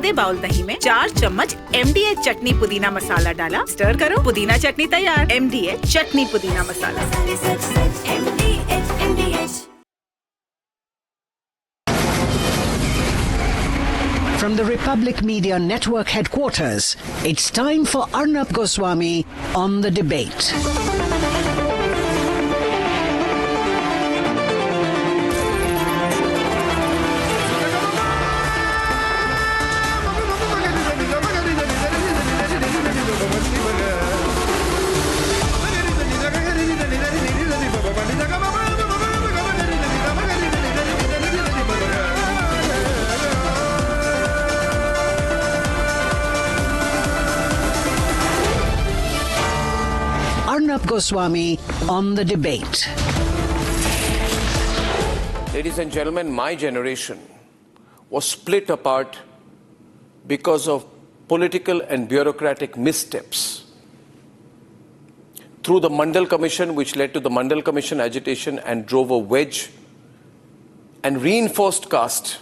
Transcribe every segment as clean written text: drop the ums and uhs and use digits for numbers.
आधे बाउल दही में 4 चम्मच MDH चटनी पुदीना मसाला डाला, स्टर करो, पुदीना चटनी तैयार। MDH चटनी पुदीना मसाला। From the Republic Media Network headquarters, it's time for Arnab Goswami on the debate. Arnab Goswami on the debate. Ladies and gentlemen, my generation was split apart because of political and bureaucratic missteps. Through the Mandal Commission, which led to the Mandal Commission agitation and drove a wedge and reinforced caste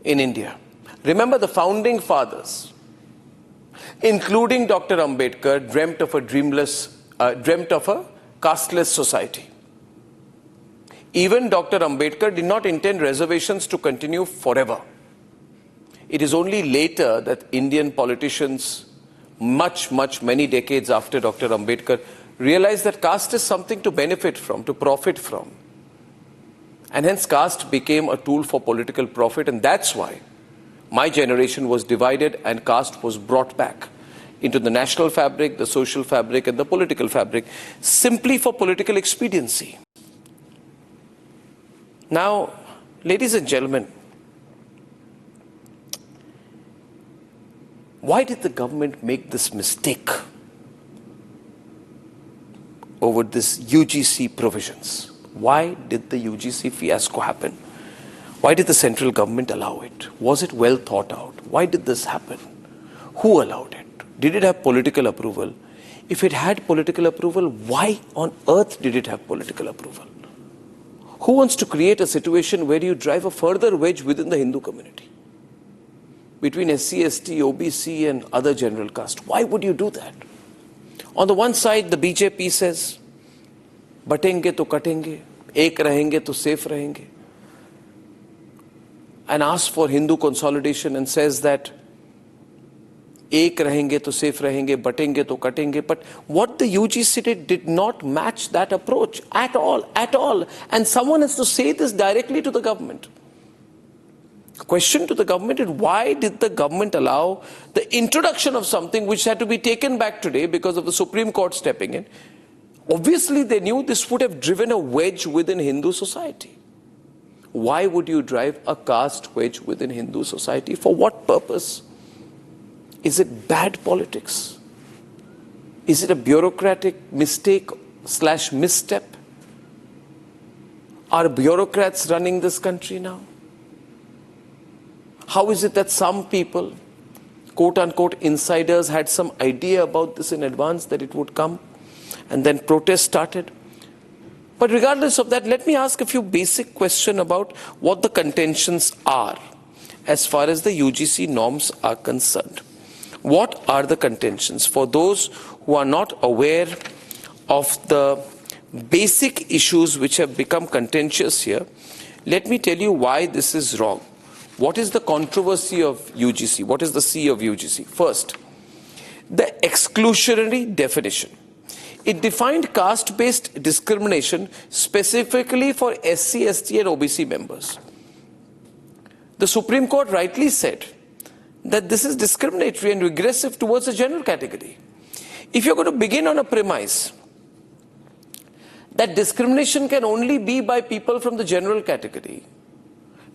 in India. Remember, the founding fathers, including Dr. Ambedkar, dreamt of a casteless society. Even Dr. Ambedkar did not intend reservations to continue forever. It is only later that Indian politicians, many decades after Dr. Ambedkar, realized that caste is something to benefit from, to profit from. And hence caste became a tool for political profit, and that's why my generation was divided and caste was brought back into the national fabric, the social fabric, and the political fabric, simply for political expediency. Now, ladies and gentlemen, why did the government make this mistake over this UGC provisions? Why did the UGC fiasco happen? Why did the central government allow it? Was it well thought out? Why did this happen? Who allowed it? Did it have political approval? If it had political approval, why on earth did it have political approval? Who wants to create a situation where you drive a further wedge within the Hindu community? Between SC, ST, OBC and other general caste. Why would you do that? On the one side, the BJP says, batenge to katenge, ek rahenge to safe rahenge. And asks for Hindu consolidation and says that एक रहेंगे तो safe रहेंगे, बटेंगे तो कटेंगे. But what the UGC did not match that approach at all. And someone has to say this directly to the government. The question to the government is, why did the government allow the introduction of something which had to be taken back today because of the Supreme Court stepping in? Obviously, they knew this would have driven a wedge within Hindu society. Why would you drive a caste wedge within Hindu society? For what purpose? Is it bad politics? Is it a bureaucratic mistake / misstep? Are bureaucrats running this country now? How is it that some people, quote unquote insiders, had some idea about this in advance that it would come and then protests started? But regardless of that, let me ask a few basic questions about what the contentions are as far as the UGC norms are concerned. What are the contentions? For those who are not aware of the basic issues which have become contentious here, let me tell you why this is wrong. What is the controversy of UGC? What is the C of UGC? First, the exclusionary definition. It defined caste-based discrimination specifically for SC, ST and OBC members. The Supreme Court rightly said that this is discriminatory and regressive towards a general category. If you're going to begin on a premise that discrimination can only be by people from the general category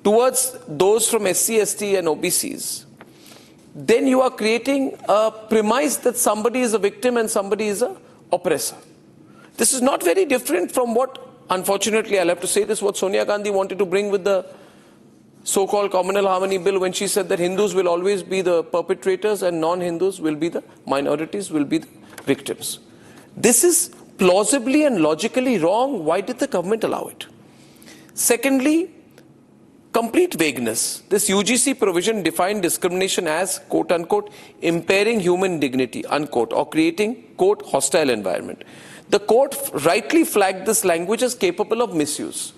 towards those from SC, ST and OBCs, then you are creating a premise that somebody is a victim and somebody is a oppressor. This is not very different from what, unfortunately, I'll have to say this, what Sonia Gandhi wanted to bring with the so-called communal harmony bill when she said that Hindus will always be the perpetrators and non-Hindus will be the minorities, will be the victims. This is plausibly and logically wrong. Why did the government allow it? Secondly, complete vagueness. This UGC provision defined discrimination as, quote unquote, impairing human dignity, unquote, or creating, quote, hostile environment. The court rightly flagged this language as capable of misuse.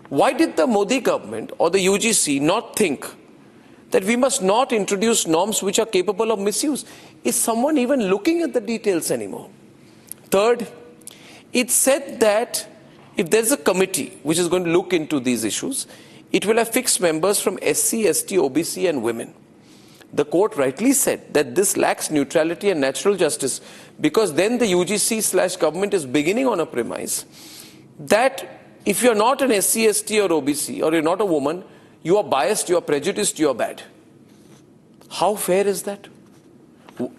Why did the Modi government or the UGC not think that we must not introduce norms which are capable of misuse? Is someone even looking at the details anymore? Third, it said that if there's a committee which is going to look into these issues, it will have fixed members from SC, ST, OBC and women. The court rightly said that this lacks neutrality and natural justice, because then the UGC/government is beginning on a premise that if you're not an SC, ST or OBC, or you're not a woman, you are biased, you are prejudiced, you are bad. How fair is that?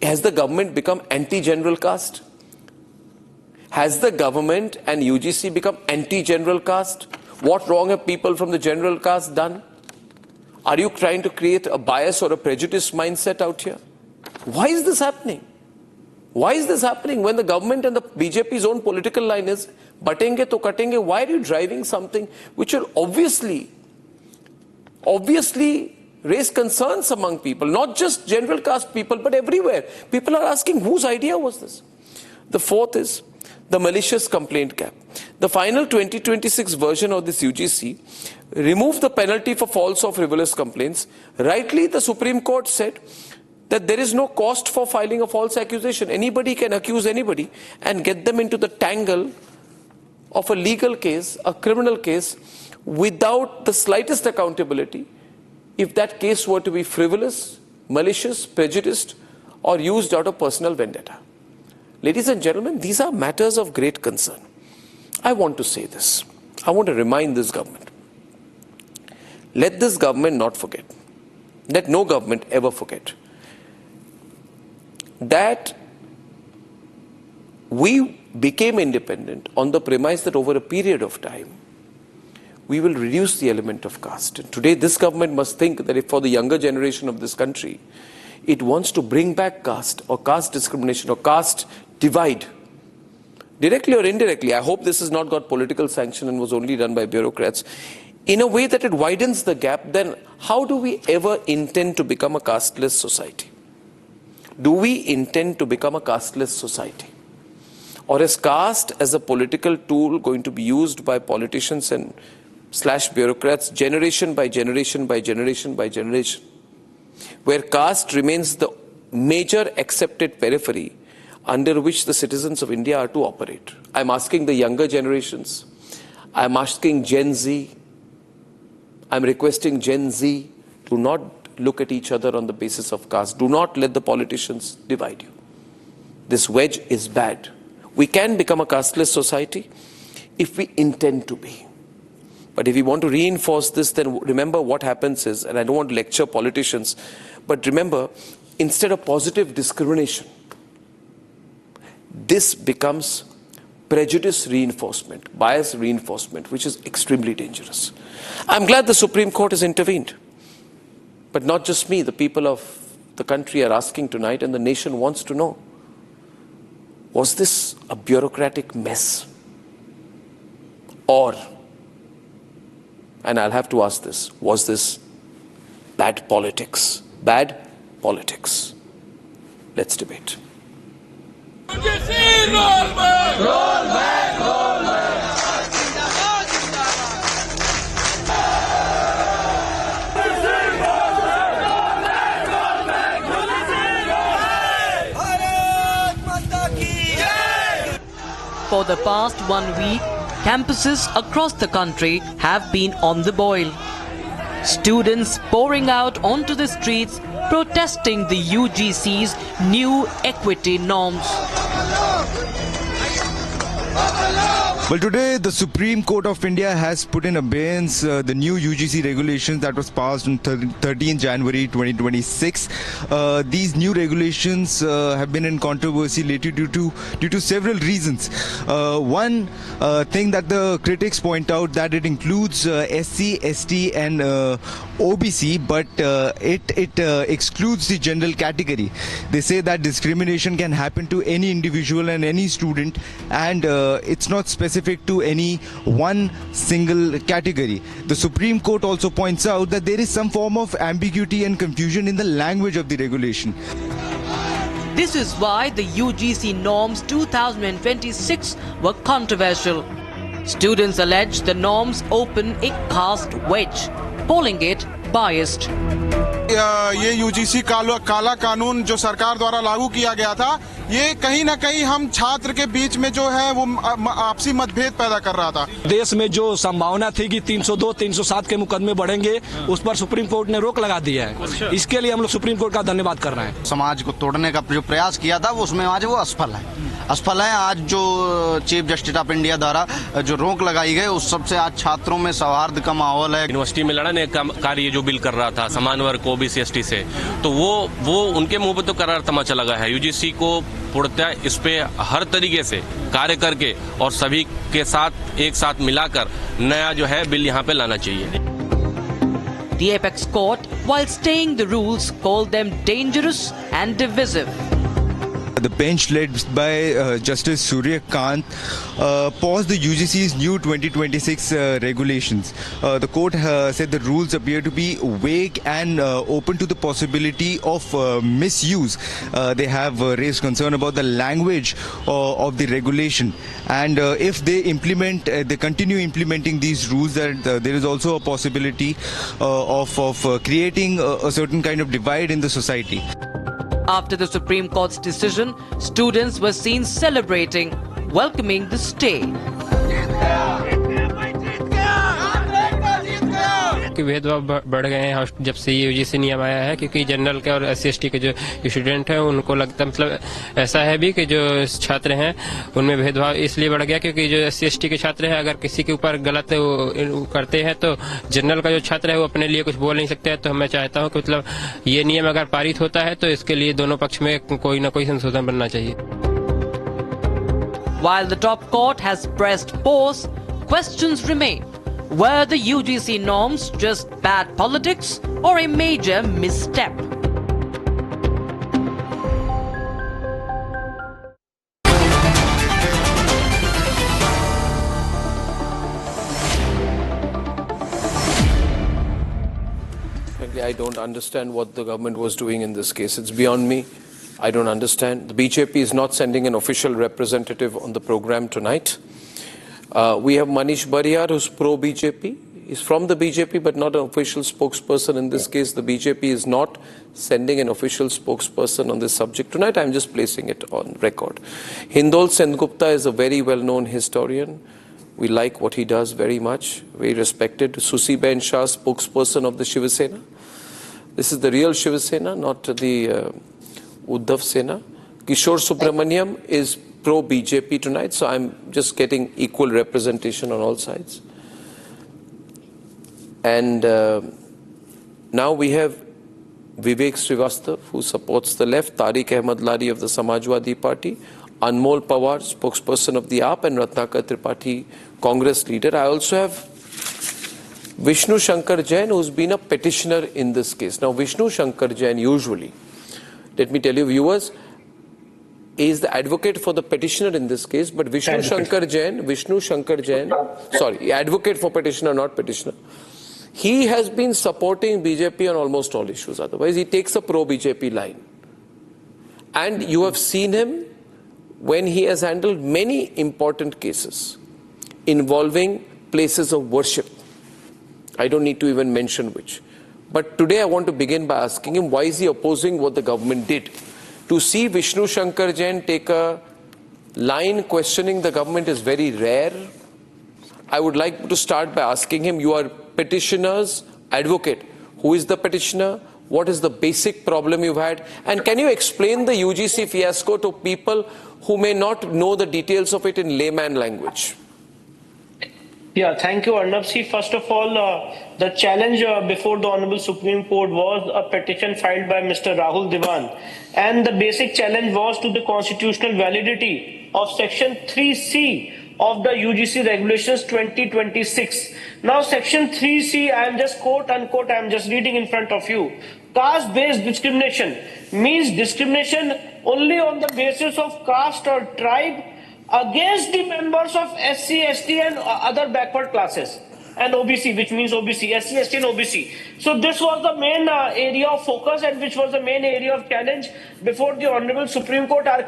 Has the government become anti-general caste? Has the government and UGC become anti-general caste? What wrong have people from the general caste done? Are you trying to create a bias or a prejudice mindset out here? Why is this happening? Why is this happening when the government and the BJP's own political line is batenge to katenge? Why are you driving something which will obviously raise concerns among people, not just general caste people, but everywhere? People are asking, whose idea was this? The fourth is the malicious complaint gap. The final 2026 version of this UGC removed the penalty for false or frivolous complaints. Rightly, the Supreme Court said that there is no cost for filing a false accusation. Anybody can accuse anybody and get them into the tangle of a legal case, a criminal case, without the slightest accountability if that case were to be frivolous, malicious, prejudiced, or used out of personal vendetta. Ladies and gentlemen, these are matters of great concern. I want to say this. I want to remind this government. Let this government not forget. Let no government ever forget that we became independent on the premise that over a period of time, we will reduce the element of caste. And today, this government must think that if for the younger generation of this country, it wants to bring back caste or caste discrimination or caste divide, directly or indirectly, I hope this has not got political sanction and was only done by bureaucrats, in a way that it widens the gap, then how do we ever intend to become a casteless society? Do we intend to become a casteless society? Or is caste as a political tool going to be used by politicians and / bureaucrats generation by generation by generation by generation, where caste remains the major accepted periphery under which the citizens of India are to operate? I'm asking the younger generations, I'm asking Gen Z, I'm requesting Gen Z to not look at each other on the basis of caste. Do not let the politicians divide you. This wedge is bad. We can become a casteless society if we intend to be. But if we want to reinforce this, then remember what happens is, and I don't want to lecture politicians, but remember, instead of positive discrimination, this becomes prejudice reinforcement, bias reinforcement, which is extremely dangerous. I'm glad the Supreme Court has intervened. But not just me, the people of the country are asking tonight, and the nation wants to know, was this a bureaucratic mess? Or, and I'll have to ask this, was this bad politics? Bad politics. Let's debate. UGC, roll back! Roll back! Roll back! For the past 1 week, campuses across the country have been on the boil. Students pouring out onto the streets protesting the UGC's new equity norms. Well, today the Supreme Court of India has put in abeyance the new UGC regulations that was passed on 13 January 2026. These new regulations have been in controversy lately due to several reasons. One thing that the critics point out, that it includes SC, ST and OBC, but it excludes the general category. They say that discrimination can happen to any individual and any student, and it's not specific specific to any one single category. The Supreme Court also points out that there is some form of ambiguity and confusion in the language of the regulation. This is why the UGC norms 2026 were controversial. Students allege the norms open a caste wedge, calling it biased. ये UGC काला कानून जो सरकार द्वारा लागू किया गया था, ये कहीं ना कहीं हम छात्र के बीच में जो है वो आपसी मतभेद पैदा कर रहा था। देश में जो संभावना थी कि 302, 307 के मुकदमे बढ़ेंगे, उस पर सुप्रीम कोर्ट ने रोक लगा दिया है। इसके लिए हम लोग सुप्रीम कोर्ट का धन्यवाद कर रहे हैं। समाज को तोड़ने का जो प्रयास किया था, उसमें आज वो असफल है। आज जो चीफ जस्टिस ऑफ इंडिया द्वारा जो रोक लगाई गई, उस सबसे आज छात्रों में सौहार्द का माहौल है। यूनिवर्सिटी में लड़ने का कार्य जो बिल कर रहा था समान वर्ग को ओबीसी एसटी से, तो वो उनके मुंह पे तो करार तमाचा लगा है। यूजीसी को पूर्णतः इस पे हर तरीके से कार्य करके और सभी के साथ एक साथ मिलाकर नया जो है बिल यहाँ पे लाना चाहिए। The apex court, while staying the rules, called them dangerous and divisive. The bench led by Justice Surya Kant paused the UGC's new 2026 regulations. The court said the rules appear to be vague and open to the possibility of misuse. They have raised concern about the language of the regulation, and if they continue implementing these rules, that there is also a possibility of creating a certain kind of divide in the society. After the Supreme Court's decision, students were seen celebrating, welcoming the stay. कि भेदभाव बढ़ गए हैं जब से ये UGC नियम आया है, क्योंकि जनरल के और एससी एसटी के जो स्टूडेंट हैं उनको लगता, मतलब ऐसा है भी कि जो छात्र हैं उनमें भेदभाव इसलिए बढ़ गया क्योंकि जो एससी एसटी के छात्र हैं अगर किसी के ऊपर गलत करते हैं तो जनरल का जो छात्र है वो अपने लिए कुछ बोल नहीं सकते हैं। तो मैं चाहता हूँ कि मतलब ये नियम अगर पारित होता है तो इसके लिए दोनों पक्ष में कोई ना कोई संशोधन बनना चाहिए। While the top court has pressed pause, questions remain. Were the UGC norms just bad politics or a major misstep? Frankly, I don't understand what the government was doing in this case. It's beyond me. I don't understand. The BJP is not sending an official representative on the program tonight. We have Manish Bariyar, who's pro-BJP. He's from the BJP, but not an official spokesperson. In this case, the BJP is not sending an official spokesperson on this subject tonight. I'm just placing it on record. Hindol Sengupta is a very well-known historian. We like what he does very much, very respected. Susi Ben Shah, spokesperson of the Shiva Sena. This is the real Shiva Sena, not the Uddhav Sena. Kishore Subramaniam is pro-BJP tonight, so I'm just getting equal representation on all sides. And now we have Vivek Srivastav, who supports the left, Tariq Ahmad Lari of the Samajwadi Party, Anmol Pawar, spokesperson of the AAP, and Ratnakar Tripathi, Congress leader. I also have Vishnu Shankar Jain, who's been a petitioner in this case. Now, Vishnu Shankar Jain usually, let me tell you viewers, is the advocate for the petitioner in this case, but Vishnu Shankar Jain, sorry, advocate for petitioner, not petitioner. He has been supporting BJP on almost all issues. Otherwise, he takes a pro-BJP line. And you have seen him when he has handled many important cases involving places of worship. I don't need to even mention which. But today I want to begin by asking him, why is he opposing what the government did? To see Vishnu Shankar Jain take a line questioning the government is very rare. I would like to start by asking him, you are petitioner's advocate. Who is the petitioner? What is the basic problem you've had? And can you explain the UGC fiasco to people who may not know the details of it in layman language? Yeah, thank you, Arnab. See, first of all, the challenge before the Honorable Supreme Court was a petition filed by Mr. Rahul Diwan. And the basic challenge was to the constitutional validity of Section 3C of the UGC Regulations 2026. Now, Section 3C, I am just quote unquote, I am just reading in front of you. Caste-based discrimination means discrimination only on the basis of caste or tribe against the members of SC, ST and other backward classes and OBC, which means OBC, SC, ST and OBC. So this was the main area of focus and which was the main area of challenge before the Honorable Supreme Court. Our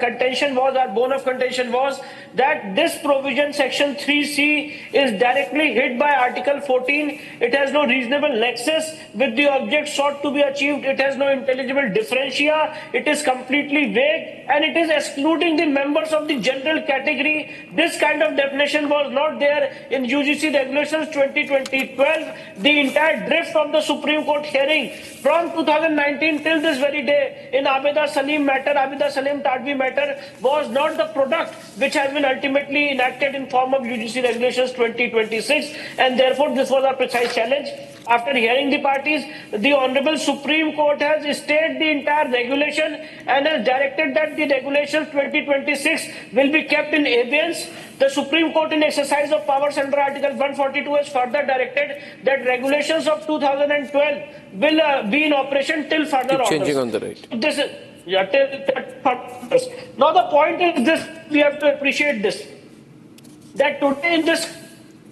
bone of contention was that this provision, section 3C, is directly hit by Article 14. It has no reasonable nexus with the object sought to be achieved. It has no intelligible differentia. It is completely vague and it is excluding the members of the general category. This kind of definition was not there in UGC regulations 2012. The entire drift of the Supreme Court hearing from 2019 till this very day in Abida Salim matter, Abida Salim Tadvi matter was not the product which has been ultimately enacted in form of UGC regulations 2026, and therefore this was our precise challenge. After hearing the parties, the Honorable Supreme Court has stayed the entire regulation and has directed that the regulations 2026 will be kept in abeyance. The Supreme Court, in exercise of powers under Article 142, has further directed that regulations of 2012 will be in operation till further orders. Changing on the right. This is, now the point is this, we have to appreciate this, that today in this,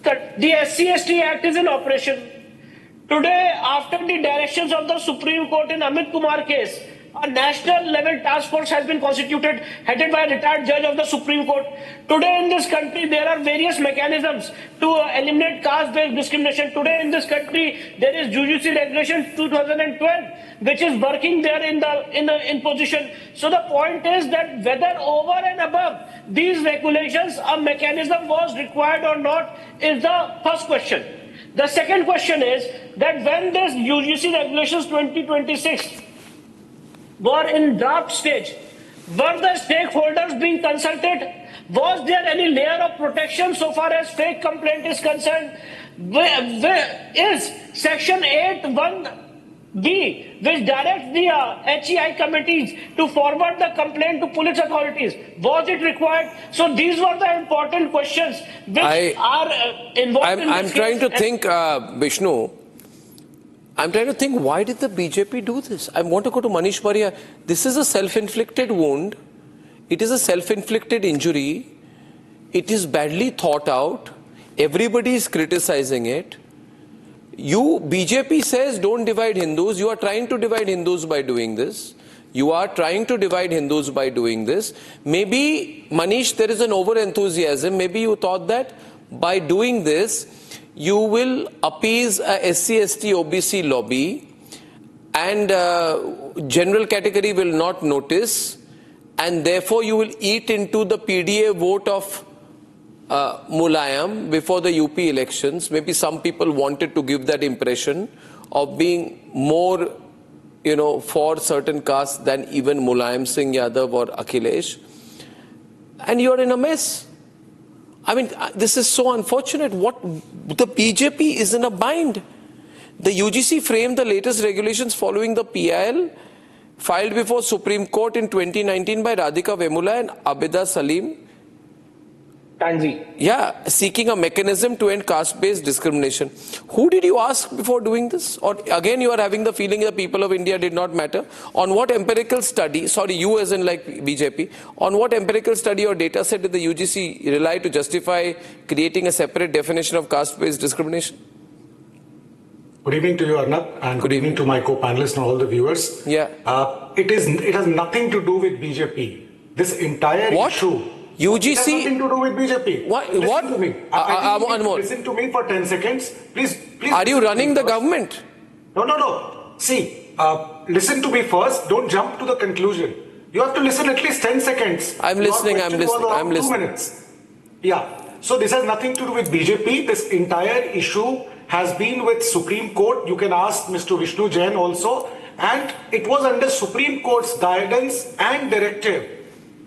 the SC/ST Act is in operation. Today, after the directions of the Supreme Court in Amit Kumar case, a national level task force has been constituted, headed by a retired judge of the Supreme Court. Today in this country, there are various mechanisms to eliminate caste-based discrimination. Today in this country, there is UGC regulation 2012, which is working there in position. So the point is that whether over and above these regulations, a mechanism was required or not is the first question. The second question is that when this UGC regulations 2026 were in draft stage, were the stakeholders being consulted? Was there any layer of protection so far as fake complaint is concerned? Is section 8(1)(b), which directs the HEI committees to forward the complaint to police authorities, was it required? So these were the important questions which are involved in this I'm trying to case. think, Vishnu, I'm trying to think, why did the BJP do this? I want to go to Manish Maria. This is a self-inflicted wound. It is a self-inflicted injury. It is badly thought out. Everybody is criticizing it. You, BJP says, don't divide Hindus. You are trying to divide Hindus by doing this. You are trying to divide Hindus by doing this. Maybe, Manish, there is an over-enthusiasm. Maybe you thought that by doing this, you will appease a SC/ST OBC lobby and general category will not notice, and therefore you will eat into the PDA vote of Mulayam before the UP elections. Maybe some people wanted to give that impression of being more, for certain castes than even Mulayam Singh Yadav or Akhilesh. And you're in a mess. I mean, this is so unfortunate. The BJP is in a bind. The UGC framed the latest regulations following the PIL filed before Supreme Court in 2019 by Radhika Vemula and Abida Salim. Tanzi. Yeah, seeking a mechanism to end caste-based discrimination. Who did you ask before doing this? Or again, you are having the feeling the people of India did not matter? On what empirical study, sorry, you as in like BJP, on what empirical study or data set did the UGC rely to justify creating a separate definition of caste-based discrimination? Good evening to you, Arnab, and good evening to my co-panelists and all the viewers. Yeah. It has nothing to do with BJP. This entire issue. UGC. It has nothing to do with BJP. What? Listen to me. Listen to me for 10 seconds. Please. Are you running the government? No. See, listen to me first. Don't jump to the conclusion. You have to listen at least 10 seconds. I'm listening. 2 minutes. Yeah. So this has nothing to do with BJP. This entire issue has been with Supreme Court. You can ask Mr. Vishnu Jain also. And it was under Supreme Court's guidance and directive.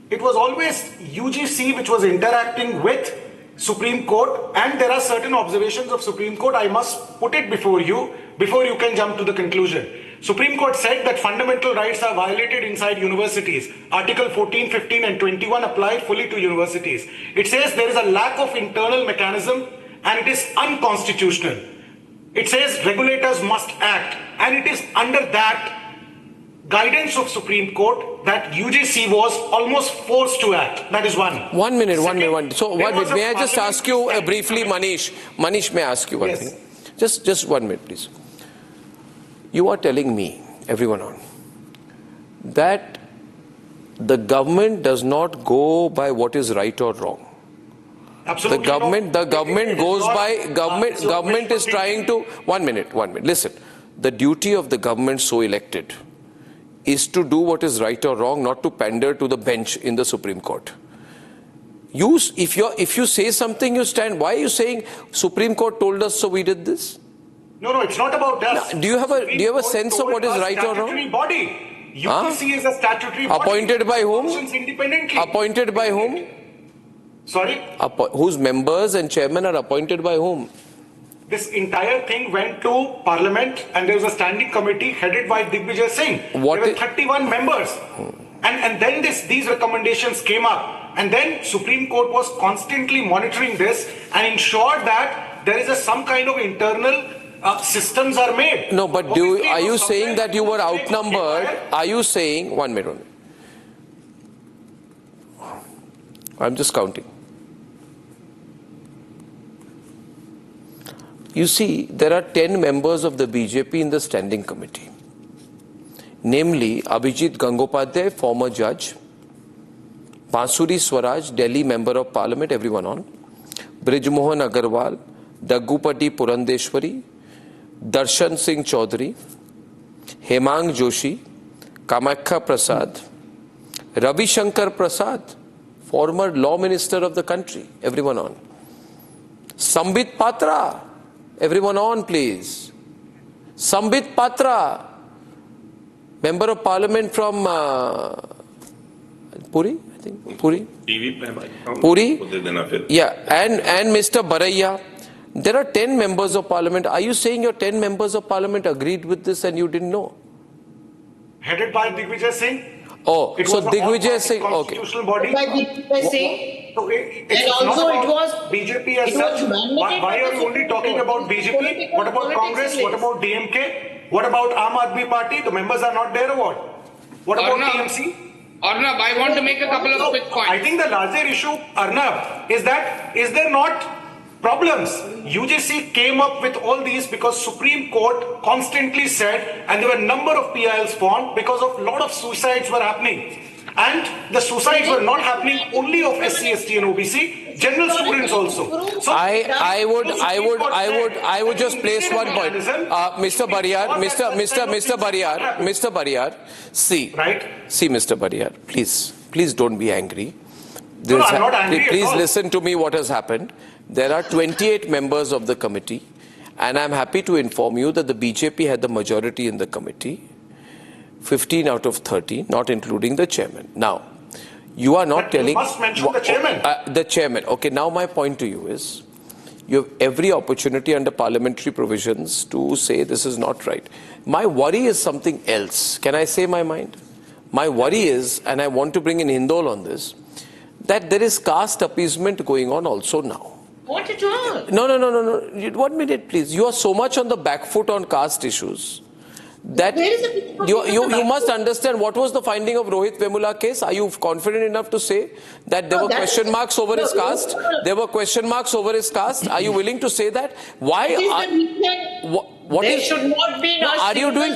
It was always UGC which was interacting with Supreme Court, and there are certain observations of Supreme Court. I must put it before you can jump to the conclusion. Supreme Court said that fundamental rights are violated inside universities. Article 14, 15 and 21 apply fully to universities. It says there is a lack of internal mechanism and it is unconstitutional. It says regulators must act, and it is under that guidance of Supreme Court that UGC was almost forced to act. That is one. 1 minute, Second, 1 minute. So, may I just ask you briefly, Manish? Manish, may I ask you one thing? Just 1 minute, please. You are telling me, everyone on, that the government does not go by what is right or wrong. Absolutely the government goes by, government is trying to, 1 minute. Listen, the duty of the government so elected is to do what is right or wrong, not to pander to the bench in the Supreme Court. If you say something, you stand. Why are you saying Supreme Court told us, so we did this? No, it's not about us. Do you have a sense of what is right or wrong? Body. UGC is a statutory body. Appointed by whom? Independently. Appointed by whom? Sorry? Whose members and chairmen are appointed by whom? This entire thing went to Parliament and there was a standing committee headed by Digvijay Singh. There were 31 members. And then these recommendations came up. And then Supreme Court was constantly monitoring this and ensured that there is some kind of internal systems are made. No, but are you saying that you were outnumbered? Are you saying, 1 minute. I'm just counting. You see, there are 10 members of the BJP in the standing committee. Namely, Abhijit Gangopadhyay, former judge, Bansuri Swaraj, Delhi Member of Parliament, everyone on, Brijmohan Agarwal, Daggupati Purandeshwari, Darshan Singh Chaudhary, Hemang Joshi, Kamakhya Prasad, Ravi Shankar Prasad, former law minister of the country, everyone on, Sambit Patra, everyone on please, Sambit Patra, Member of Parliament from Puri, I think, Puri? Puri? Yeah, and Mr. Baraiya. There are 10 members of Parliament. Are you saying your 10 members of Parliament agreed with this and you didn't know? Headed by Digvijay Singh. Oh, so Digvijay Singh, okay. Constitutional body. By Digvijay Singh. So And also it was BJP as such. Why are you only talking about BJP? What about Congress? What about DMK? What about Aam Aadmi Party? The members are not there or what? What about TMC? Arnab, I want to make a couple of quick points. I think the larger issue, Arnab, is that is there not problems? UGC came up with all these because Supreme Court constantly said, and there were a number of PILs formed because of a lot of suicides were happening. And the suicides were not happening only of SC, ST and OBC, general students also. So I would just place one point. Mr. Bariyar, see, Mr. Bariyar, please don't be angry. No, I'm not angry please listen to me what has happened. There are 28 members of the committee, and I'm happy to inform you that the BJP had the majority in the committee, 15 out of 30, not including the chairman. Now, you are not telling... You must mention the chairman. The chairman. Okay, now my point to you is, you have every opportunity under parliamentary provisions to say this is not right. My worry is something else. Can I say my mind? My worry is, and I want to bring in Hindol on this, that there is caste appeasement going on also now. What at all? No. 1 minute, please. You are so much on the back foot on caste issues that you must understand what was the finding of Rohith Vemula case. Are you confident enough to say that there were question marks over his caste? There were question marks over his caste. Are you willing to say that? Why? There should not be are you doing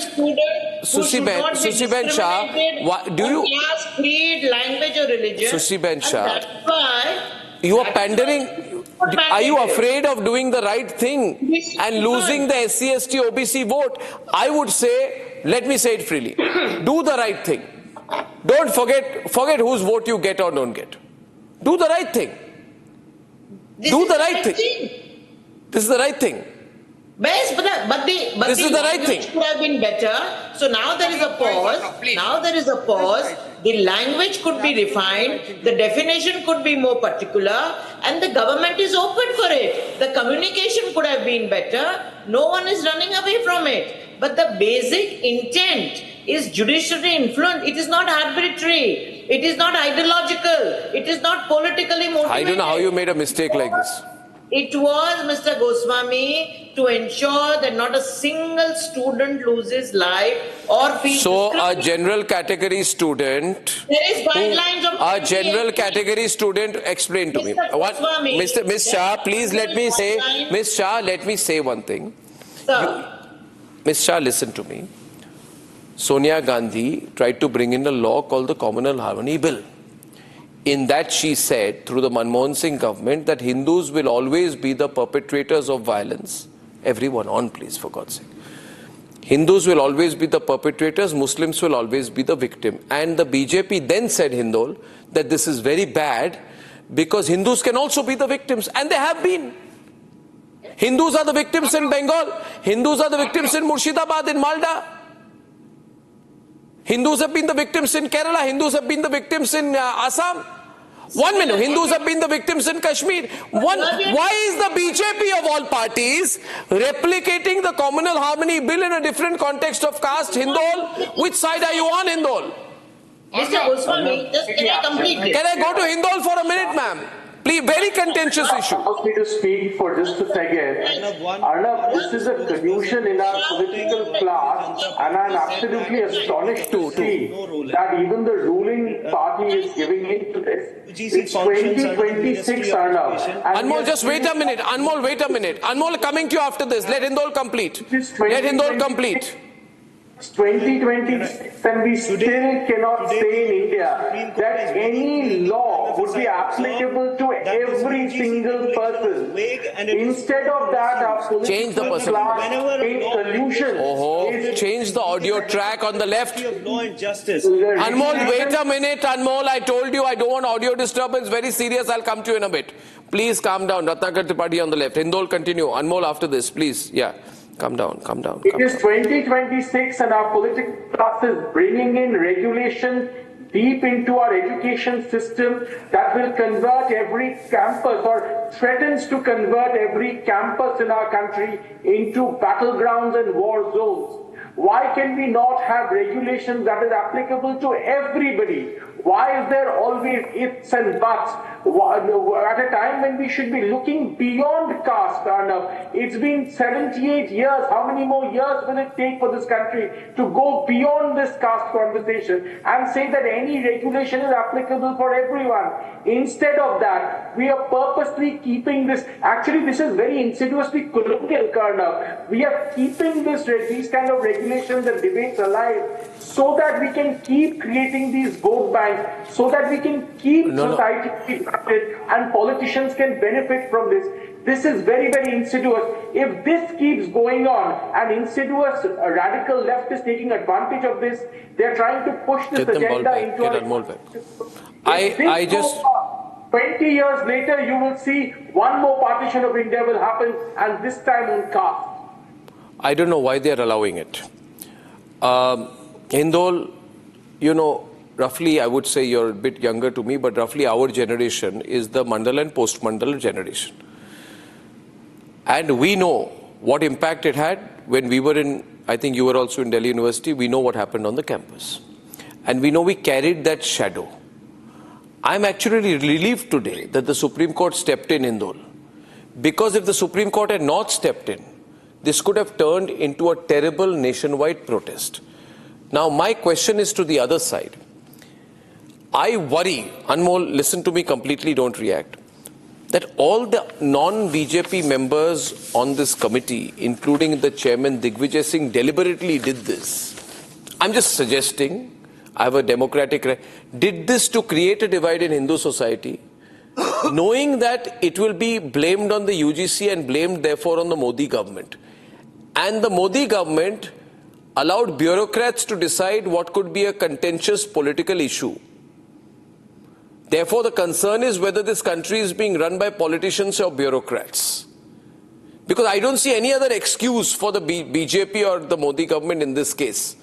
Susiben Shah? Do you class, creed, language or religion? Susiben Shah, that's why you are pandering. Are you afraid of doing the right thing and losing the SC, ST, OBC vote? I would say, let me say it freely, do the right thing. Don't forget whose vote you get or don't get. Do the right thing. Do the right thing. This is the right thing. Yes, but this is the right thing. Could have been better. So now there is a pause. The language could be refined. The definition could be more particular, and the government is open for it. The communication could have been better. No one is running away from it. But the basic intent is judicially influenced. It is not arbitrary. It is not ideological. It is not politically motivated. I don't know how you made a mistake like this. It was, Mr. Goswami, to ensure that not a single student loses life or feels So a general category student, there is guidelines of a general category student, explain to me. What, Miss Shah, please let me say, Miss Shah, let me say one thing. Miss Shah, listen to me. Sonia Gandhi tried to bring in a law called the Communal Harmony Bill. In that she said, through the Manmohan Singh government, that Hindus will always be the perpetrators of violence. Everyone on, please, for God's sake. Hindus will always be the perpetrators, Muslims will always be the victim. And the BJP then said, Hindol, that this is very bad because Hindus can also be the victims. And they have been. Hindus are the victims in Bengal. Hindus are the victims in Murshidabad, in Malda. Hindus have been the victims in Kerala. Hindus have been the victims in Assam. 1 minute. Hindus have been the victims in Kashmir. Why is the BJP of all parties replicating the Communal Harmony Bill in a different context of caste? Hindol, which side are you on, Hindol? Mr. Goswami, just can I complete this? Can I go to Hindol for a minute, ma'am? Please, very contentious issue. Allow me to speak for just a second. Arnab, this is a collusion in our political class, and I'm absolutely astonished to see that even the ruling party is giving in to this. It's 2026, Arnab. Anmol, just wait a minute. Anmol, wait a minute. Anmol, coming to you after this. Let Hindol complete. Let Hindol complete. 2026 and we still cannot say in India that any law would be applicable to every single person. Instead of that, our political class in collusion. Change the audio track on the left. Anmol, wait a minute. Anmol, I told you I don't want audio disturbance. Very serious. I'll come to you in a bit. Please calm down. Ratnakar Tripathi on the left. Hindol, continue. Anmol, after this, please. Yeah. Calm down, calm down. It is 2026 and our political class is bringing in regulation deep into our education system that will convert every campus or threatens to convert every campus in our country into battlegrounds and war zones. Why can we not have regulations that is applicable to everybody? Why is there always ifs and buts? At a time when we should be looking beyond caste, Arnab. It's been 78 years. How many more years will it take for this country to go beyond this caste conversation and say that any regulation is applicable for everyone? Instead of that, we are purposely keeping this. Actually, this is very insidiously colonial, Arnab. We are keeping these kind of regulations and debates alive so that we can keep creating these vote banks, so that we can keep society divided and politicians can benefit from this. This is very, very insidious. If this keeps going on and insidious radical left is taking advantage of this, they're trying to push this agenda into I just 20 years later, you will see one more partition of India will happen, and this time on caste. I don't know why they are allowing it. Hindol, you know, roughly, I would say you're a bit younger to me, but roughly our generation is the Mandal and post-Mandal generation. And we know what impact it had when we were in, I think you were also in Delhi University, we know what happened on the campus. And we know we carried that shadow. I'm actually relieved today that the Supreme Court stepped in Hindol. Because if the Supreme Court had not stepped in, this could have turned into a terrible nationwide protest. Now, my question is to the other side. I worry, Anmol, listen to me completely, don't react, that all the non-BJP members on this committee, including the chairman Digvijay Singh, deliberately did this. I'm just suggesting, I have a democratic right, did this to create a divide in Hindu society, knowing that it will be blamed on the UGC and blamed therefore on the Modi government. And the Modi government allowed bureaucrats to decide what could be a contentious political issue. Therefore, the concern is whether this country is being run by politicians or bureaucrats. Because I don't see any other excuse for the BJP or the Modi government in this case.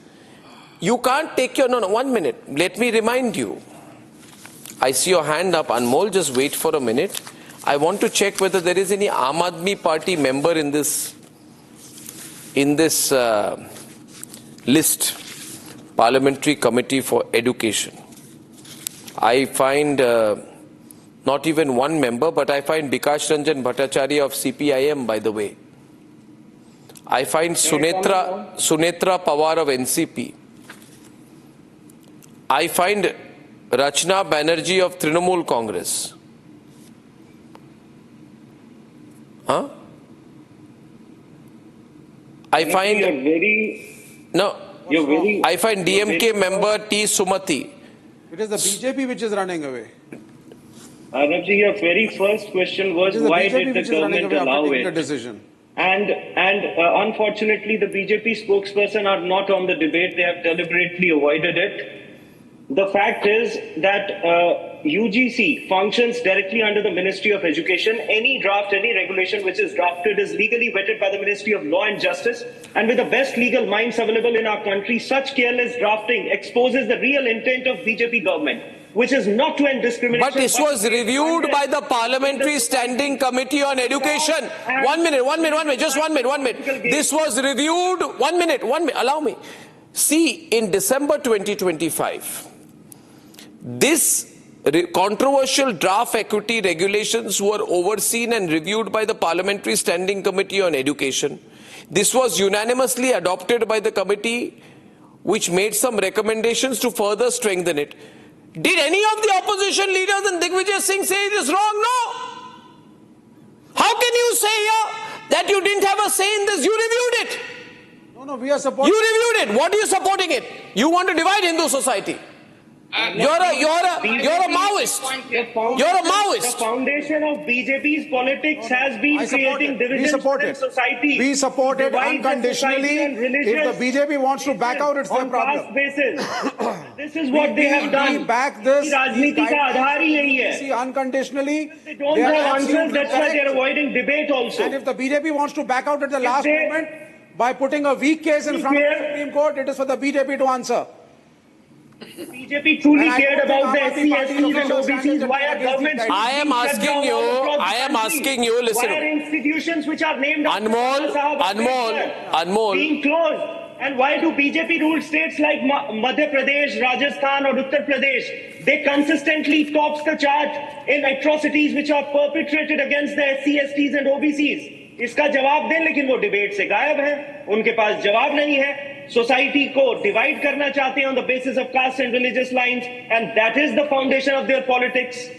You can't take your... No, 1 minute. Let me remind you. I see your hand up, Anmol. Just wait for a minute. I want to check whether there is any Aam Aadmi Party member in this list, Parliamentary Committee for Education. I find Not even one member, but I find Bikash Ranjan Bhattacharya of CPIM, by the way. I find Sunetra Pawar of NCP. I find Rachna Banerjee of Trinamool Congress. Huh? I find I find DMK member T. Sumati. It is the BJP which is running away. Arnab ji, your very first question was why did the government allow it? The decision. And unfortunately, the BJP spokesperson are not on the debate. They have deliberately avoided it. The fact is that UGC functions directly under the Ministry of Education. Any draft, any regulation which is drafted is legally vetted by the Ministry of Law and Justice. And with the best legal minds available in our country, such careless drafting exposes the real intent of BJP government, which is not to end discrimination. But this was reviewed by the Parliamentary Standing Committee on Education. 1 minute, just 1 minute. This was reviewed, 1 minute, allow me. See, in December 2025, this controversial draft equity regulations were overseen and reviewed by the Parliamentary Standing Committee on Education. This was unanimously adopted by the committee, which made some recommendations to further strengthen it. Did any of the opposition leaders and Digvijay Singh say it is wrong? No. How can you say here that you didn't have a say in this? You reviewed it. No, we are supporting. You reviewed it. What are you supporting it? You want to divide Hindu society. You're a Maoist. You're a Maoist. The foundation of BJP's politics has been creating divisions in society. We support it unconditionally. If the BJP wants to back out, it's their problem. This is what they have done. We back this. See, unconditionally. They don't have answers. That's why they're avoiding debate also. And if the BJP wants to back out at the last moment by putting a weak case in front of the Supreme Court, it is for the BJP to answer. BJP truly cared about the SC, STs and OBCs. Why are governments? I am asking you, listen. Why are institutions which are named Anmol, being closed? And why do BJP ruled states like Madhya Pradesh, Rajasthan or Uttar Pradesh? They consistently tops the chart in atrocities which are perpetrated against the SC, STs and OBCs. इसका जवाब दें, लेकिन वो debate से गायब है. उनके पास जवाब नहीं है. Society को divide करना चाहते हैं on the basis of caste and religious lines, and that is the foundation of their politics.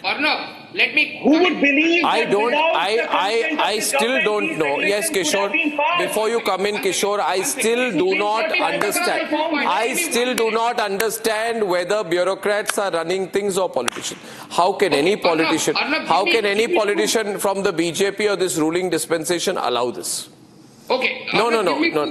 Arnab, let me. Who would believe? I still don't know. Yes, Kishore. Before you come in, Kishore, I still do not understand. I still do not understand whether bureaucrats are running things or politicians. How can any politician? How can any politician from the BJP or this ruling dispensation allow this? Okay. No.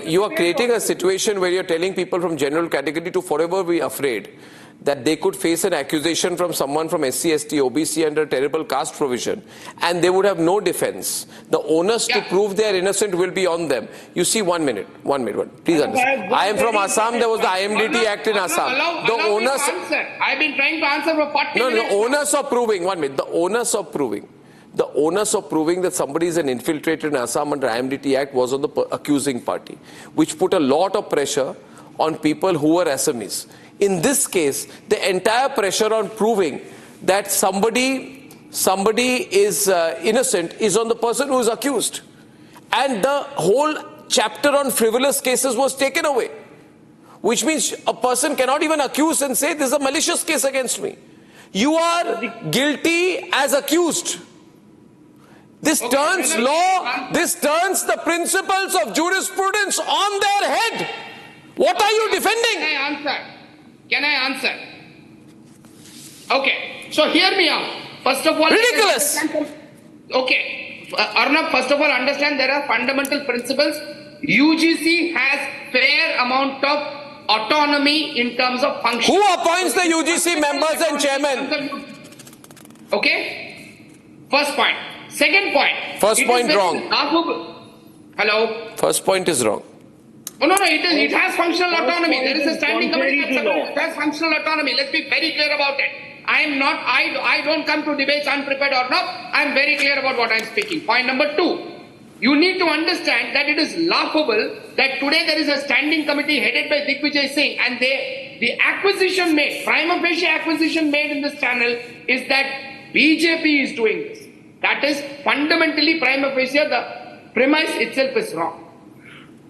You are creating a situation where you're telling people from general category to forever be afraid that they could face an accusation from someone from SC, ST, OBC under terrible caste provision, and they would have no defense. The onus to prove they are innocent will be on them. You see, 1 minute. Please understand. I am from Assam. There was the IMDT Act in Assam. The onus. I've been trying to answer for 40 minutes. No. Onus of proving. 1 minute. The onus of proving that somebody is an infiltrator in Assam under IMDT Act was on the accusing party, which put a lot of pressure on people who were Assamese. In this case, the entire pressure on proving that somebody is innocent is on the person who is accused. And the whole chapter on frivolous cases was taken away, which means a person cannot even accuse and say this is a malicious case against me. You are guilty as accused. This turns the principles of jurisprudence on their head. What are you defending? Can I answer? Okay, so hear me out. First of all, ridiculous. Okay, Arnab, first of all, understand there are fundamental principles. UGC has fair amount of autonomy in terms of function. Who appoints the UGC members and chairman? Okay, first point. Second point. First point wrong. Hello. First point is wrong. Oh, no, it has functional autonomy. There is a standing committee. It has functional autonomy. Let's be very clear about it. I don't come to debates unprepared or not. I'm very clear about what I'm speaking. Point number 2. You need to understand that it is laughable that today there is a standing committee headed by Digvijay Singh and they the acquisition made, prima facie acquisition made in this channel is that BJP is doing this. That is fundamentally prima facie, the premise itself is wrong.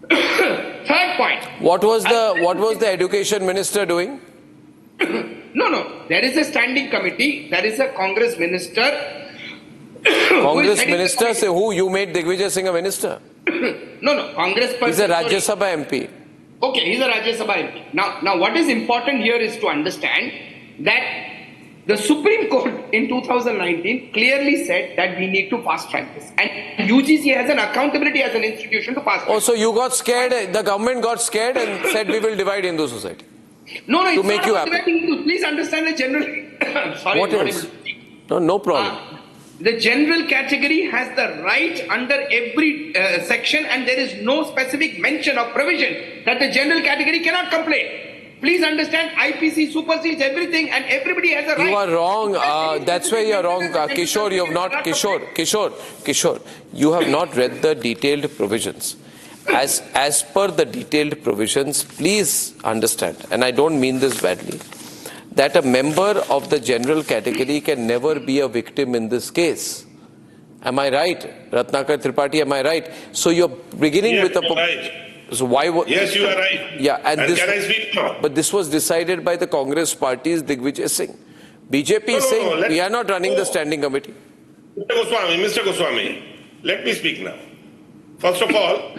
Third point. What was the education minister doing? No. There is a standing committee. There is a Congress minister. Congress minister? Say who? You made Digvijay Singh a minister? No. Congress person. He's a Rajya Sabha MP. Okay, he's a Rajya Sabha MP. Now, what is important here is to understand that the Supreme Court in 2019 clearly said that we need to fast track this. And UGC has an accountability as an institution to fast track. Oh, so you got scared, the government got scared and said we will divide Hindu society. No, to it's make not you about happy. dividing Hindus. Please understand the general... Sorry, What else? No problem. The general category has the right under every section, and there is no specific mention of provision that the general category cannot complain. Please understand, IPC supersedes everything and everybody has a right. You are wrong. That's where you are wrong. Kishore, you have not... Kishore, you have not read the detailed provisions. As per the detailed provisions, please understand, and I don't mean this badly, that a member of the general category can never be a victim in this case. Am I right? Ratnakar Tripathi, am I right? So you're beginning with a... Right. So why... Yes, you are right. Yeah, and this... Can I speak now? But this was decided by the Congress party's Digvijay Singh. BJP is saying we are not running the standing committee. Mr. Goswami, let me speak now. First of all,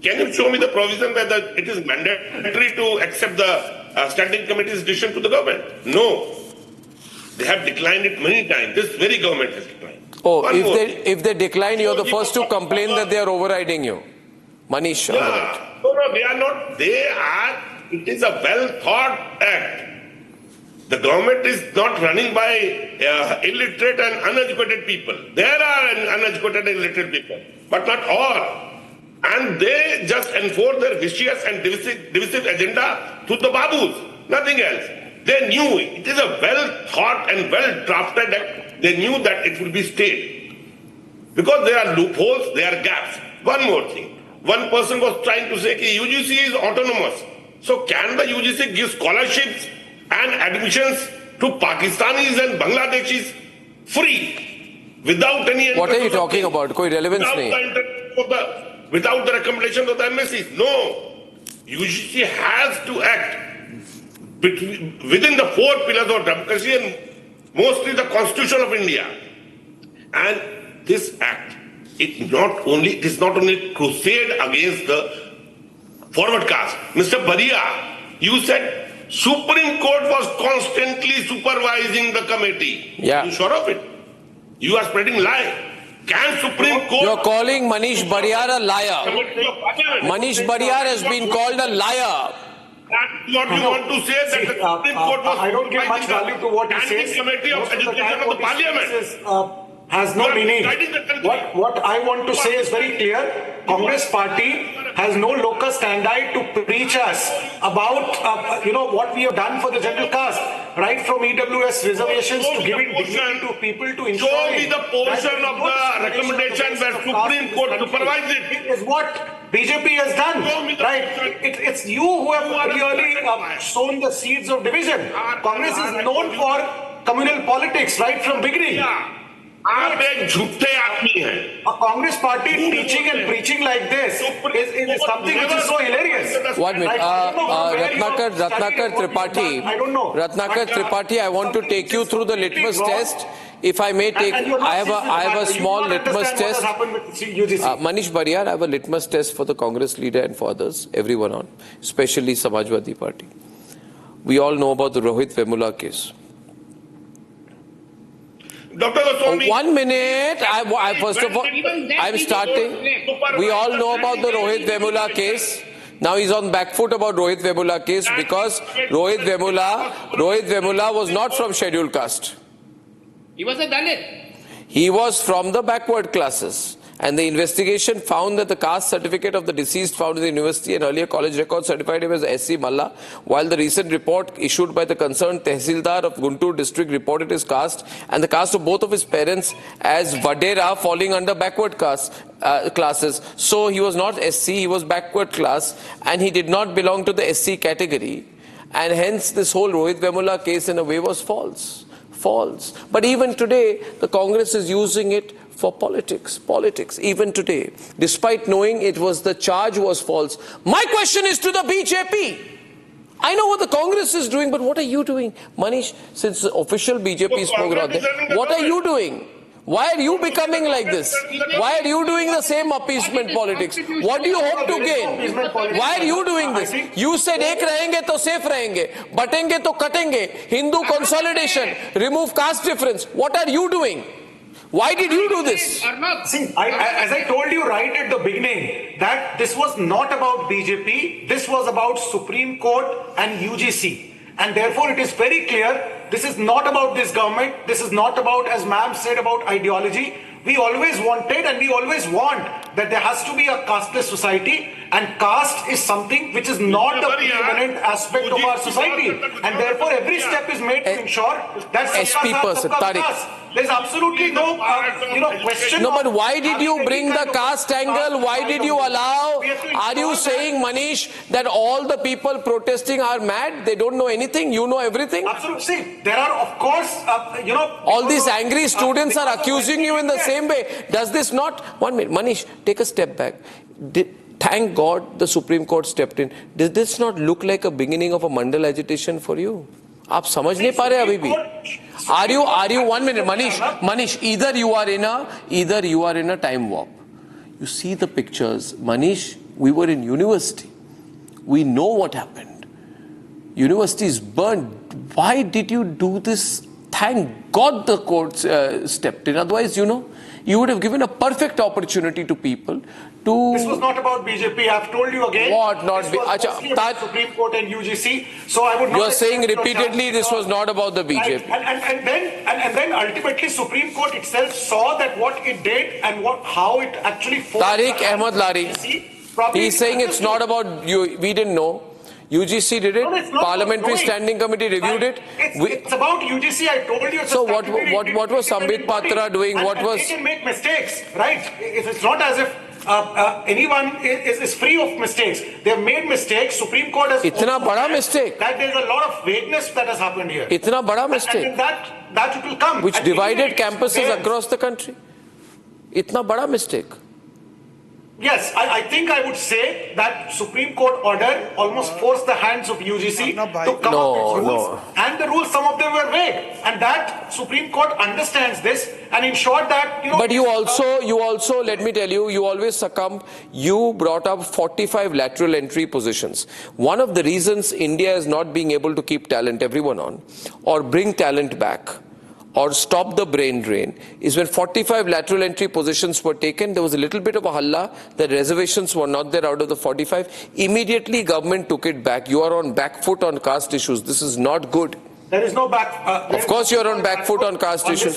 can you show me the provision whether it is mandatory to accept the standing committee's decision to the government? No. They have declined it many times. This very government has declined. Oh, if they decline, you're the first to complain that they are overriding you. Manish. Yeah. No, they are not. It is a well thought act. The government is not running by illiterate and uneducated people. There are uneducated and illiterate people, but not all. And they just enforce their vicious and divisive agenda to the babus, nothing else. They knew it is a well thought and well drafted act. They knew that it would be stayed. Because there are loopholes, there are gaps. One more thing. One person was trying to say that UGC is autonomous. So can the UGC give scholarships and admissions to Pakistanis and Bangladeshis free without any... What are you talking about? Koi relevance without the recommendation of the MSCs? No. UGC has to act within the four pillars of democracy and mostly the Constitution of India. And this act, it is not only crusade against the forward caste. Mr. Baria, you said Supreme Court was constantly supervising the committee. Yeah. Are you sure of it? You are spreading lie. Can Supreme Court... You're calling Manish Bariyar a liar. Manish Bariyar has been called a liar. That's what you want to say, that the Supreme Court was... I don't give much value to what he says. Committee of Education of the Parliament. Has no meaning. What I want to say is very clear. Congress party has no locus standi to preach us about what we have done for the general caste, right from EWS reservations to giving dignity to people to ensure. Show me the portion of the recommendation where Supreme Court supervised it. Is what BJP has done, right? It's you who have really sown the seeds of division. Congress is known for communal politics right from beginning. आप एक झूठे आदमी हैं। A Congress party teaching and preaching like this is something which is so hilarious. 1 minute. Ratnakar Tripathi. I don't know. Ratnakar Tripathi, I want to take you through the litmus test. If I may take, I have a small litmus test. Manish Bariyar, I have a litmus test for the Congress leader and for others, everyone on, especially Samajwadi Party. We all know about the Rohith Vemula case. Dr. Goswami, 1 minute. First of all, I'm starting. We all know about the Rohith Vemula case. Now he's on back foot about Rohith Vemula case because Rohith Vemula was not from scheduled caste. He was a Dalit. He was from the backward classes. And the investigation found that the caste certificate of the deceased found in the university and earlier college records certified him as SC Malla, while the recent report issued by the concerned Tehsildar of Guntur district reported his caste and the caste of both of his parents as Vadera, falling under backward caste classes. So he was not SC, he was backward class, and he did not belong to the SC category. And hence this whole Rohith Vemula case in a way was false. False. But even today, the Congress is using it for politics. Even today, despite knowing the charge was false. My question is to the BJP. I know what the Congress is doing, but what are you doing? Manish, since the official BJP spoke about that, what are you doing? Why are you becoming like this? Why are you doing the same appeasement politics? What do you hope to gain? Why are you doing this? You said ek rahenge to safe rahenge, batenge to katenge, Hindu consolidation, remove caste difference. What are you doing? Why did you do this? See, as I told you right at the beginning, that this was not about BJP, this was about Supreme Court and UGC. And therefore it is very clear, this is not about this government, this is not about, as ma'am said, about ideology. We always wanted and we always want that there has to be a casteless society, and caste is something which is not the preeminent aspect of our society. And therefore every step is made to ensure that SP person, Tariq. There's absolutely no question. No, but why did you bring the caste angle? Why did you allow? Are you saying, Manish, that all the people protesting are mad? They don't know anything? You know everything? Absolutely. See, there are, of course, all these angry students are accusing you in the same way. Does this not? 1 minute, Manish, take a step back. Thank God the Supreme Court stepped in. Does this not look like a beginning of a Mandal agitation for you? आप समझ नहीं पा रहे अभी भी? Are you 1 minute, Manish? Either you are in a time warp. You see the pictures, Manish. We were in university. We know what happened. University is burned. Why did you do this? Thank God the court stepped in. Otherwise, you would have given a perfect opportunity to people to... This was not about BJP. I've told you again. What not? This was mostly about Supreme Court and UGC. So I would not... You're saying repeatedly this was not about the BJP. Right. And then ultimately Supreme Court itself saw that what it did and how it actually... Tariq Ahmad Lari, he's saying it's not about you. We didn't know. UGC did it. No, Parliamentary Standing Committee reviewed it. It's about UGC. I told you. So what was Sambit Patra doing? They can make mistakes, right? It's not as if anyone is free of mistakes. They have made mistakes. Supreme Court has. Itna bada mistake. That there's a lot of vagueness that has happened here. Itna bada mistake. And that it will come. Which divided campuses across the country. Itna bada mistake. Yes, I think I would say that Supreme Court order almost forced the hands of UGC to come up with rules. And the rules, some of them were vague. And that Supreme Court understands this and ensured that, But you also, let me tell you, you always succumb. You brought up 45 lateral entry positions. One of the reasons India is not being able to keep talent, everyone on, or bring talent back, or stop the brain drain, is when 45 lateral entry positions were taken, there was a little bit of a halla that reservations were not there out of the 45. Immediately government took it back. You are on back foot on caste issues. This is not good. There is no back... of course you are on back foot on caste issues.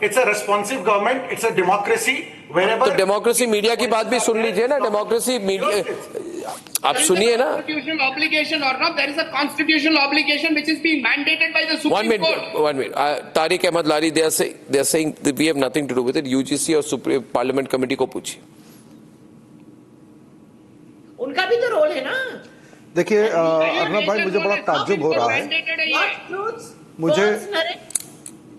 It's a responsive government. It's a democracy. Wherever... तो democracy media की बात भी सुन लीजिए ना. Democracy media... आप सुनिए ना. Constitutional obligation or not, there is a constitutional obligation which is being mandated by the Supreme Court. 1 minute. Tariq Ahmad Lari, they are saying that we have nothing to do with it. UGC और Supreme Parliament Committee को पूछिए. उनका भी तो role है ना. देखिए अर्नब भाई, मुझे बड़ा ताज्जुब हो रहा है. मुझे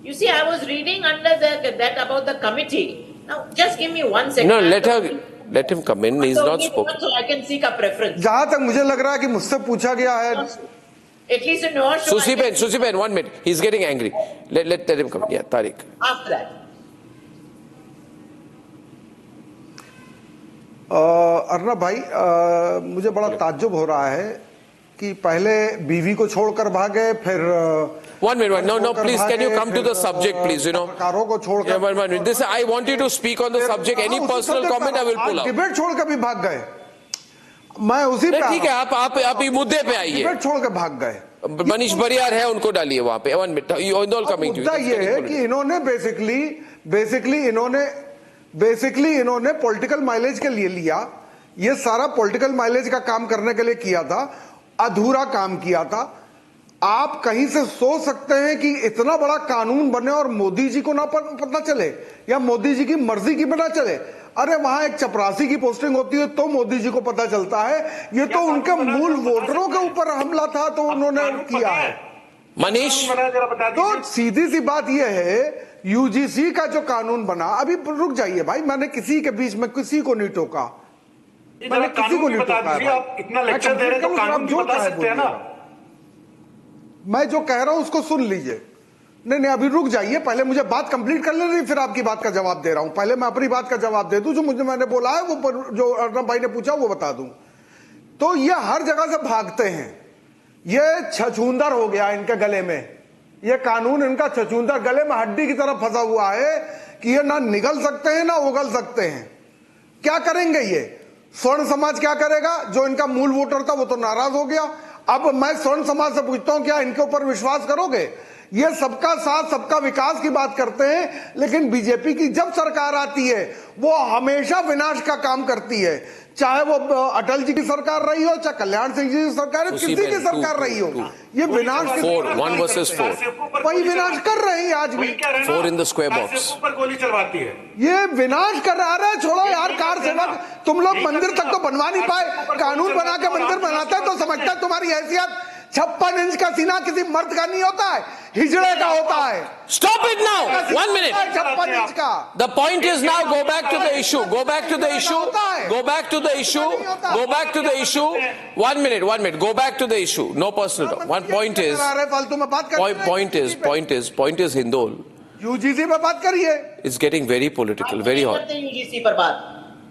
You see, I was reading under that about the committee. Now, just give me 1 second. No, let him come in. He's not spoken. So I can seek a preference. जहाँ तक मुझे लग रहा है कि मुझसे पूछा गया है. At least in your show. Susi Ben, 1 minute. He's getting angry. Let him come. Yeah, Tariq. After that. Arnab भाई, मुझे बड़ा ताज्जुब हो रहा है कि पहले बीवी को छोड़कर भागे, फिर 1 minute. No, please, can you come to the subject, please? पत्रकारों को छोड़कर. 1 minute. This, I want you to speak on the subject. Any personal comment, I will pull out. Debate छोड़कर भी भाग गए. मैं उसी पे. ठीक है, आप ये मुद्दे पे आइए. डिबेट छोड़कर भाग गए. मनीष बरियार है, उनको डालिए वहाँ पे. 1 minute. मुद्दा ये है कि इन्होंने बेसिकली इन्होंने पॉलिटिकल माइलेज के लिए लिया. ये सारा पॉलिटिकल माइलेज का काम करने के लिए किया था. अधूरा काम किया था. आप कहीं से सोच सकते हैं कि इतना बड़ा कानून बने और मोदी जी को ना पता चले, या मोदी जी की मर्जी की पता चले. अरे वहां एक चपरासी की पोस्टिंग होती है तो मोदी जी को पता चलता है। ये तो उनके मूल वोटरों के ऊपर हमला था तो उन्होंने किया है। मनीष, तो सीधी सी बात यह है, यूजीसी का जो कानून बना, अभी रुक जाइए भाई, मैंने किसी के बीच में किसी को नहीं टोका, मैंने किसी को नहीं टोका। आप इतना लेक्चर दे रहे हैं तो कानून भी बता सकते हैं ना। मैं जो कह रहा हूं उसको सुन लीजिए। नहीं, अभी रुक जाइए, पहले मुझे बात कंप्लीट कर लेनी, फिर आपकी बात का जवाब दे रहा हूं। पहले मैं अपनी बात का जवाब दे दूं, जो मैंने बोला है वो, जो अर्नब भाई ने पूछा वो बता दूं। तो ये हर जगह से भागते हैं, ये छछूंदर हो गया इनके गले में, ये कानून इनका छछूंदर गले में हड्डी की तरह फंसा हुआ है कि ये ना निगल सकते हैं ना उगल सकते हैं। क्या करेंगे ये? स्वर्ण समाज क्या करेगा? जो इनका मूल वोटर था वो तो नाराज हो गया। अब मैं स्वर्ण समाज से पूछता हूं, क्या इनके ऊपर विश्वास करोगे? ये सबका साथ सबका विकास की बात करते हैं, लेकिन बीजेपी की जब सरकार आती है वो हमेशा विनाश का काम करती है। चाहे वो अटल जी की सरकार रही हो, चाहे कल्याण सिंह जी की सरकार, किसी की सरकार रही हो, ये विनाश 1 versus 4 वही विनाश कर रहे हैं आज भी। 4 in the square box। ऊपर गोली चलवाती है, ये विनाश कर रहा है। छोड़ो यार कार सेवक, तुम लोग मंदिर तक तो बनवा नहीं पाए, कानून बना के मंदिर बनाते हैं तो समझता है तुम्हारी हैसियत 56 इंच का सीना किसी मर्द का नहीं होता है, हिजड़े का होता है। Stop it now! 1 minute. 56 inch का। The point is now go back to the issue. Go back to the issue. Go back to the issue. Go back to the issue. 1 minute. 1 minute. Go back to the issue. No personal talk. One point is. Point is Hindol. UGC पे बात करिए। It's getting very political, very hot. UGC पर बात,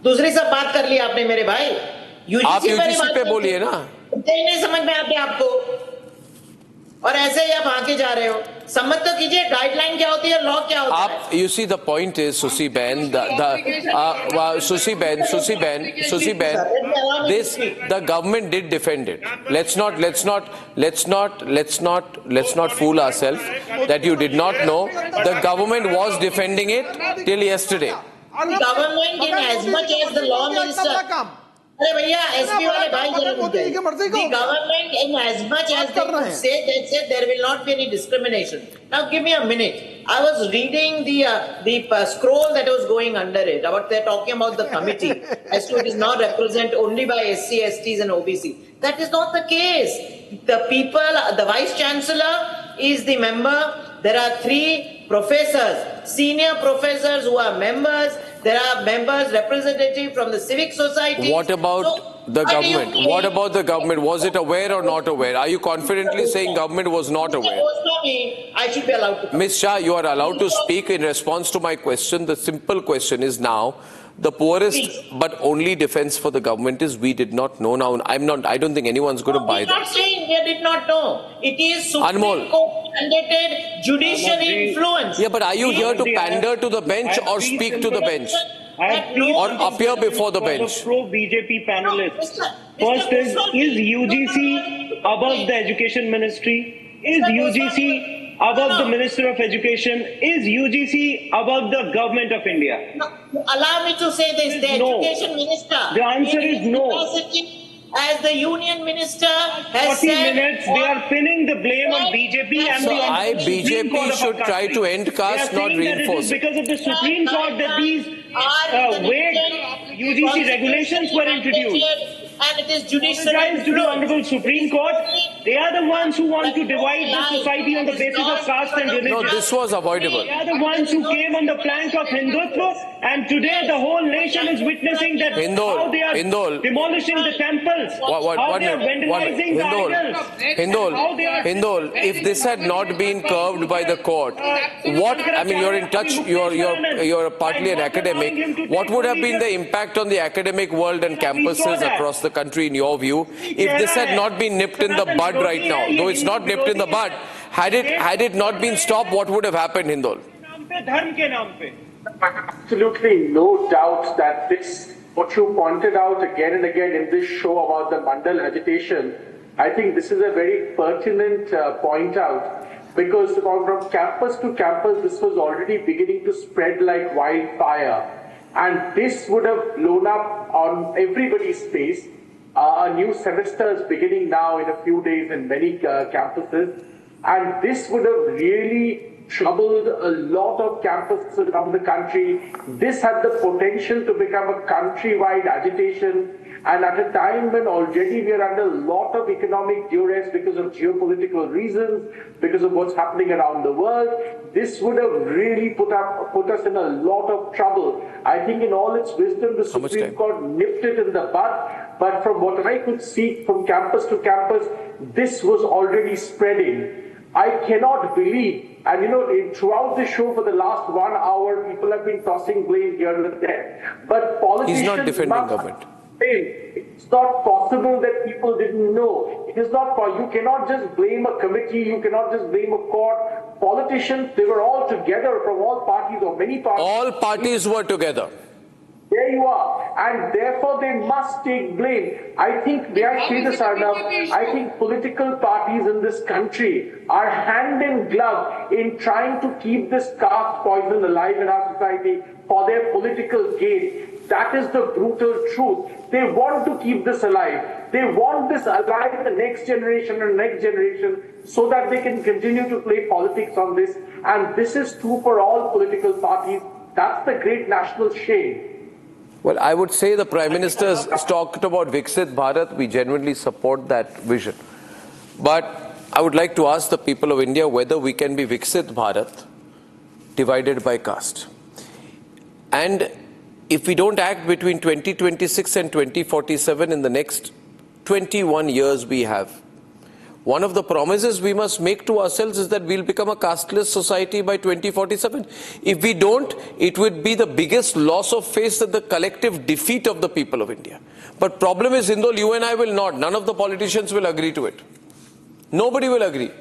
दूसरी सब बात कर ली आपने मेरे भाई। आप यूजीसी पे बोलिए ना। नहीं समझ में आते आपको, और ऐसे ही आप आगे जा रहे हो। सम्मत तो कीजिए, गाइडलाइन क्या होती है, लॉ क्या होता है। आप you see the point is Susi Ben, Susi Ben, this the government did defend it. Let's not fool ourselves that you did not know. The government was defending it till yesterday. The government, in as much as the law minister. अरे भैया, SP वाले भाई जरूर the government, in as much as they could say, they said there will not be any discrimination. Now give me a minute. I was reading the scroll that was going under it, about they're talking about the committee as to it is not represented only by SC, STs and OBC. That is not the case. The people, the vice chancellor is the member. There are 3 professors, senior professors who are members. There are members, representative from the civic society. What about the government? What about the government? Was it aware or not aware? Are you confidently saying government was not aware? I should be allowed to. Ms. Shah, you are allowed to speak in response to my question. The simple question is now, the poorest but only defense for the government is we did not know. Now, I don't think anyone's going to buy that. I'm not saying they did not know. It is Supreme Court mandated judicial influence. Yeah, but are you here to pander to the bench or speak to the bench? Or appear before the bench? Pro-BJP panelists. First is UGC above the education ministry? Is UGC above the Minister of Education? Is UGC above the government of India? No, allow me to say this, the education minister. The answer is no. As the union minister has 40 said, minutes, they are pinning the blame on BJP and the BJP should try to end caste, not reinforce it. Because of the Supreme Court that these vague UGC regulations were introduced. And it is judicial to the Honorable Supreme Court. They are the ones who want to divide the society on the basis of caste and religion. No, this was avoidable. They are the ones who came on the plank of Hindutva, and today the whole nation is witnessing that how they are demolishing the temples, how they are vandalizing the idols. Hindol, if this had not been curved by the court, what, I mean, you're in touch, you're partly an academic, what would have been the impact on the academic world and campuses across the country in your view if this had not been nipped in the bud right now? Though it's not nipped in the bud, had it not been stopped, what would have happened, Hindol? Absolutely no doubt that this, what you pointed out again and again in this show about the Mandal agitation, I think this is a very pertinent point out, because from campus to campus this was already beginning to spread like wildfire. And this would have blown up on everybody's face. A new semester is beginning now in a few days in many campuses. And this would have really troubled a lot of campuses around the country. This had the potential to become a countrywide agitation. And at a time when already we are under a lot of economic duress because of geopolitical reasons, because of what's happening around the world, this would have really put us in a lot of trouble. I think in all its wisdom, the Supreme Court nipped it in the bud. But from what I could see from campus to campus, this was already spreading. I cannot believe, and throughout the show for the last 1 hour, people have been tossing blame here and there. But politicians He's not defending government. It's not possible that people didn't know. It is not possible. You cannot just blame a committee. You cannot just blame a court. Politicians, they were all together from all parties or many parties. All parties were together. There you are. And therefore they must take blame. I think, may I say this, Arnab? I think political parties in this country are hand in glove in trying to keep this caste poison alive in our society for their political gain. That is the brutal truth. They want to keep this alive. They want this alive in the next generation and next generation so that they can continue to play politics on this. And this is true for all political parties. That's the great national shame. Well, I would say the Prime Minister has talked about Viksit Bharat. We genuinely support that vision. But I would like to ask the people of India whether we can be Viksit Bharat divided by caste. And if we don't act between 2026 and 2047 in the next 21 years we have, one of the promises we must make to ourselves is that we'll become a casteless society by 2047. If we don't, it would be the biggest loss of face and the collective defeat of the people of India. But problem is, Hindol, you and I will not. None of the politicians will agree to it. Nobody will agree.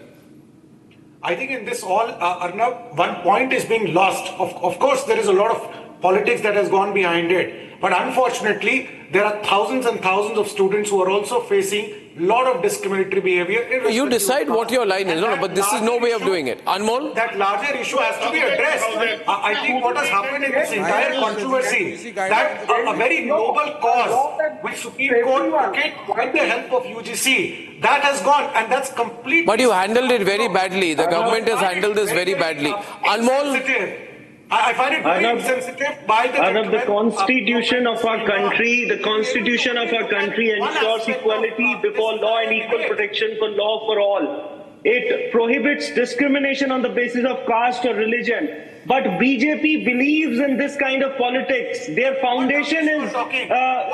I think in this all, Arnab, one point is being lost. Of course, there is a lot of politics that has gone behind it. But unfortunately, there are thousands and thousands of students who are also facing a lot of discriminatory behavior. You decide what your line is, but this is no way of doing it. Anmol? That larger issue has to be addressed. I think what has happened in this entire controversy, that a very noble cause, which Supreme Court took it with the help of UGC, that has gone, and that's completely... But you handled it very badly. The government has handled this very badly. Anmol? I find it very insensitive by the Arnab, the constitution of our country, ensures equality before law and equal protection for law for all. It prohibits discrimination on the basis of caste or religion. But BJP believes in this kind of politics. Their foundation is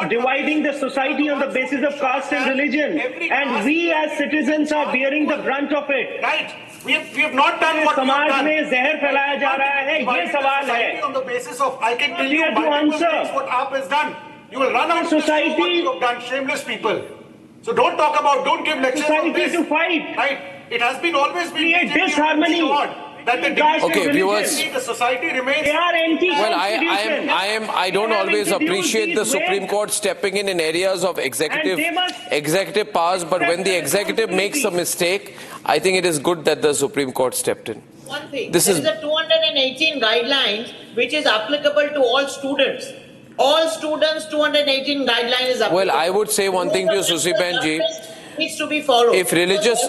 dividing the society on the basis of caste and religion. And we as citizens are bearing the brunt of it. Right. We have not done what we have done. में जहर फैलाया जा रहा है, ये सवाल है. On the basis of, I can tell you multiple things what AAP has done. You will run out of society. What you have done, shameless people. So don't talk about, don't give lectures on this. To fight. Right. It has been always been disharmony. That the okay, viewers. The society remains. They are anti-constitution. Well, I don't always appreciate the Supreme Court stepping in areas of executive powers, but when the executive makes a mistake, I think it is good that the Supreme Court stepped in. One thing, there is a 218 guidelines which is applicable to all students. All students, 218 guidelines is applicable. Well, I would say one thing to you, Susi Benji. Needs to be followed. If religious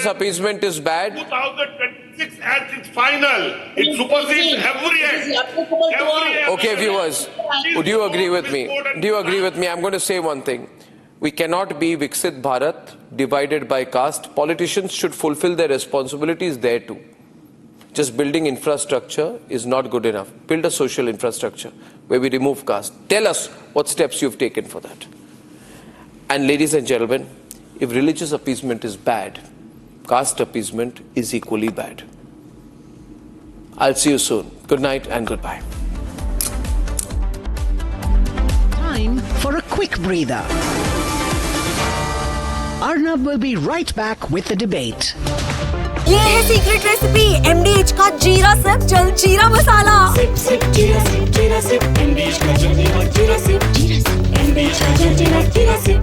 appeasement is bad, 2026 as its final, it supersedes every act. Okay, viewers, would you agree with me? Do you agree with me? I'm going to say one thing. We cannot be Viksit Bharat divided by caste. Politicians should fulfill their responsibilities there too. Just building infrastructure is not good enough. Build a social infrastructure where we remove caste. Tell us what steps you've taken for that. And ladies and gentlemen, if religious appeasement is bad, caste appeasement is equally bad. I'll see you soon. Good night and goodbye. Time for a quick breather. Arnab will be right back with the debate. ये है secret recipe MDH का जीरा SIP जल जीरा मसाला SIP SIP जीरा SIP MDH का जल जीरा सिप MDH का जल जीरा सिप